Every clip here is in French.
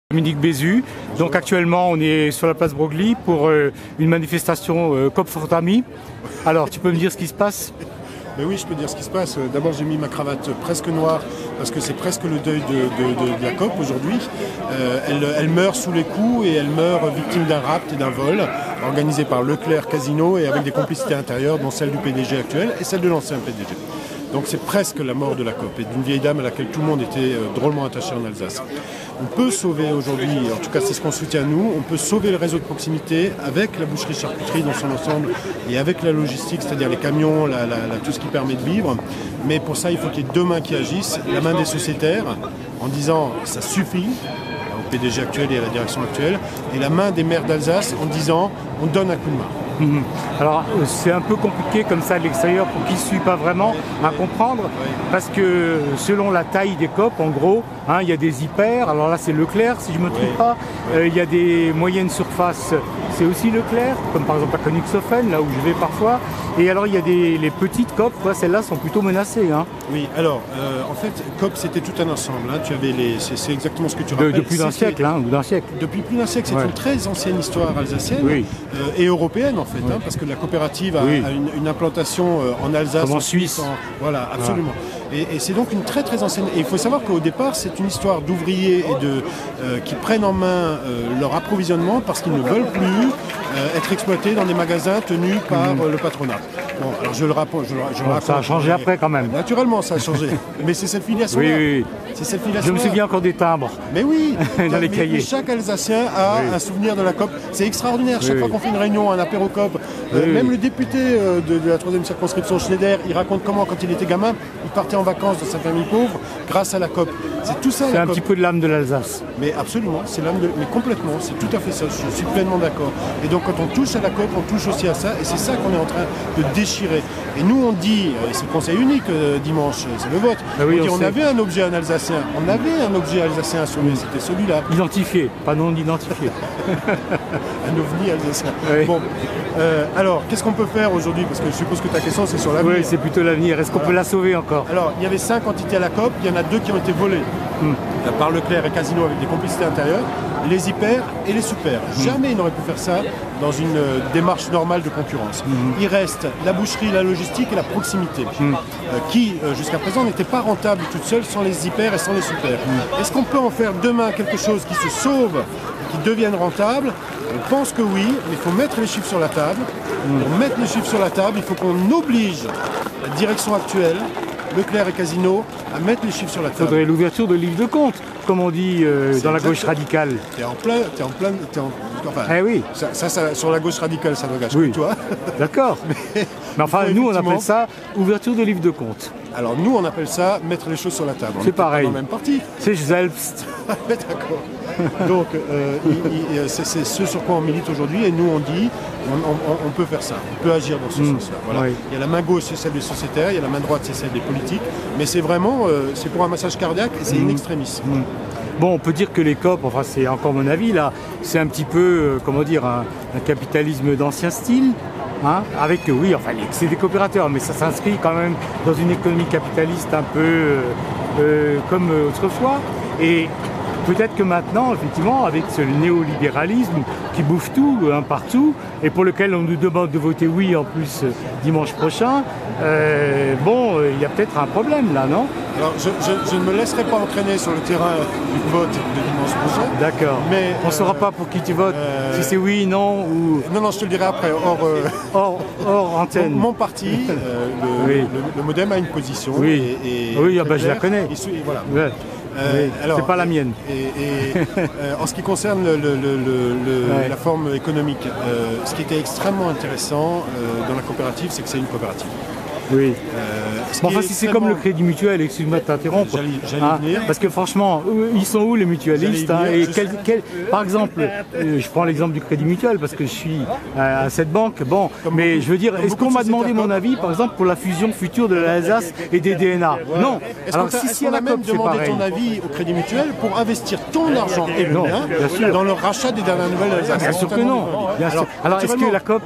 Dominique Bézu. Donc actuellement on est sur la place Broglie pour une manifestation Coop for Amis. Alors tu peux me dire ce qui se passe? Mais oui, je peux dire ce qui se passe. D'abord, j'ai mis ma cravate presque noire parce que c'est presque le deuil de la COP aujourd'hui. Elle meurt sous les coups et elle meurt victime d'un rapt et d'un vol organisé par Leclerc Casino et avec des complicités intérieures, dont celle du PDG actuel et celle de l'ancien PDG. Donc c'est presque la mort de la COP et d'une vieille dame à laquelle tout le monde était drôlement attaché en Alsace. On peut sauver aujourd'hui, en tout cas c'est ce qu'on soutient nous, on peut sauver le réseau de proximité avec la boucherie-charcuterie dans son ensemble et avec la logistique, c'est-à-dire les camions, tout ce qui permet de vivre. Mais pour ça, il faut qu'il y ait deux mains qui agissent, la main des sociétaires en disant ça suffit au PDG actuel et à la direction actuelle, et la main des maires d'Alsace en disant on donne un coup de main. Alors c'est un peu compliqué comme ça de l'extérieur pour qui ne suit pas vraiment à comprendre, parce que selon la taille des COP, en gros, il y a des hyper, alors là c'est Leclerc si je ne me trompe pas, il y a des moyennes surfaces, c'est aussi Leclerc, comme par exemple à Königshofen, là où je vais parfois, et alors il y a les petites COP, celles-là sont plutôt menacées. Oui, alors en fait COP c'était tout un ensemble, tu avais c'est exactement ce que tu rappelles. Depuis d'un siècle, ou d'un siècle. Depuis plus d'un siècle, c'est une très ancienne histoire alsacienne et européenne en fait, parce que la coopérative a une implantation en Alsace, comme en Suisse. Voilà, absolument. Et c'est donc une très très ancienne. Et il faut savoir qu'au départ, c'est une histoire d'ouvriers et qui prennent en main leur approvisionnement parce qu'ils ne veulent plus être exploités dans des magasins tenus par le patronat. Bon, alors je le raconte. Ça a changé après quand même. Naturellement, ça a changé. Mais c'est cette filiation-là. Oui. C'est cette filiation-là. Je me souviens encore des timbres. Mais oui, dans les cahiers. Chaque Alsacien a un souvenir de la COP. C'est extraordinaire. Chaque fois qu'on fait une réunion, un apéro COP, même le député de la 3e circonscription Schneider, il raconte comment, quand il était gamin, il partait en vacances dans sa famille pauvre grâce à la COP. C'est tout ça. C'est un petit peu de l'âme de l'Alsace. Mais absolument, mais complètement, c'est tout à fait ça. Je suis pleinement d'accord. Et donc quand on touche à la COP, on touche aussi à ça, et c'est ça qu'on est en train de déchirer. Et nous on dit, et c'est le conseil unique dimanche, c'est le vote, on avait un objet en alsacien, à sauver, c'était celui-là. Identifié, pas non identifié. Un ovni alsacien. Oui. Bon, alors qu'est-ce qu'on peut faire aujourd'hui? Parce que je suppose que ta question c'est sur l'avenir. Oui, c'est plutôt l'avenir. Est-ce qu'on peut la sauver encore? Alors, il y avait 5 entités à la COP, il y en a 2 qui ont été volées par Leclerc et Casino avec des complicités intérieures, les hyper et les super. Jamais ils n'auraient pu faire ça dans une démarche normale de concurrence. Il reste la boucherie, la logistique et la proximité, qui jusqu'à présent n'étaient pas rentables toutes seules sans les hyper et sans les super. Est-ce qu'on peut en faire demain quelque chose qui se sauve, qui devienne rentable? On pense que oui, mais il faut mettre les chiffres sur la table. Pour mettre les chiffres sur la table, il faut qu'on oblige la direction actuelle, Leclerc et Casino, à mettre les chiffres sur la table. Il faudrait l'ouverture de livres de compte, comme on dit dans la gauche radicale. Enfin, oui. Ça, sur la gauche radicale, ça n'engage que toi. D'accord. Mais enfin, nous, on appelle ça ouverture de livres de compte. Alors, nous, on appelle ça mettre les choses sur la table. C'est pareil. Dans la même partie. C'est Selbst. D'accord. Donc, c'est ce sur quoi on milite aujourd'hui. Et nous, on dit, on peut faire ça. On peut agir dans ce sens-là. Voilà. Il y a la main gauche, c'est celle des sociétaires. Il y a la main droite, c'est celle des politiques. Mais c'est vraiment, c'est pour un massage cardiaque et c'est in extremis. Bon, on peut dire que les COP, enfin c'est encore mon avis là, c'est un petit peu, comment dire, un capitalisme d'ancien style, avec, c'est des coopérateurs, mais ça s'inscrit quand même dans une économie capitaliste un peu comme autrefois. Et peut-être que maintenant, effectivement, avec ce néolibéralisme qui bouffe tout, partout, et pour lequel on nous demande de voter oui en plus dimanche prochain, il y a peut-être un problème là, non? Alors, je ne me laisserai pas entraîner sur le terrain du vote de dimanche prochain. D'accord. Mais on ne saura pas pour qui tu votes, si c'est oui, non ou... Non, je te le dirai après, hors antenne. Mon parti, le Modem, a une position. Oui, je la connais. Voilà. C'est pas la mienne. En ce qui concerne la forme économique, ce qui était extrêmement intéressant dans la coopérative, c'est que c'est une coopérative. Oui. Si c'est comme le Crédit Mutuel, excuse-moi de t'interrompre. J'allais venir. Parce que franchement, ils sont où les mutualistes par exemple, je prends l'exemple du Crédit Mutuel parce que je suis à cette banque. Mais je veux dire, est-ce qu'on m'a demandé mon avis, par exemple, pour la fusion future de l'Alsace et des DNA? Non. Alors est-ce qu'on a même demandé ton avis au Crédit Mutuel pour investir ton argent et le mien dans le rachat des dernières nouvelles d'Alsace? Bien sûr que non. Alors est-ce que la COP,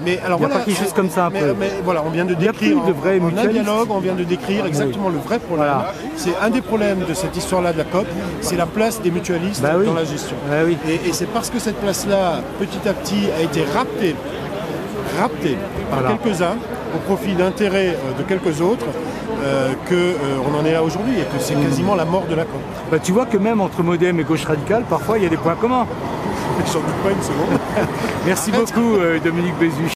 il n'y a pas quelque chose comme ça un peu? Mais voilà, on vient de Il y a décrire, plus de vrais en un mutualistes. dialogue, on vient de décrire exactement le vrai problème. Voilà. C'est un des problèmes de cette histoire-là de la COP, c'est la place des mutualistes Bah oui. dans la gestion. Bah oui. Et c'est parce que cette place-là, petit à petit, a été raptée par Voilà. quelques-uns au profit d'intérêts de quelques autres, qu'on en est là aujourd'hui et que c'est quasiment la mort de la COP. Bah, tu vois que même entre Modem et gauche radicale, parfois il y a des points communs. J'en doute pas une seconde. Merci beaucoup Dominique Bézu.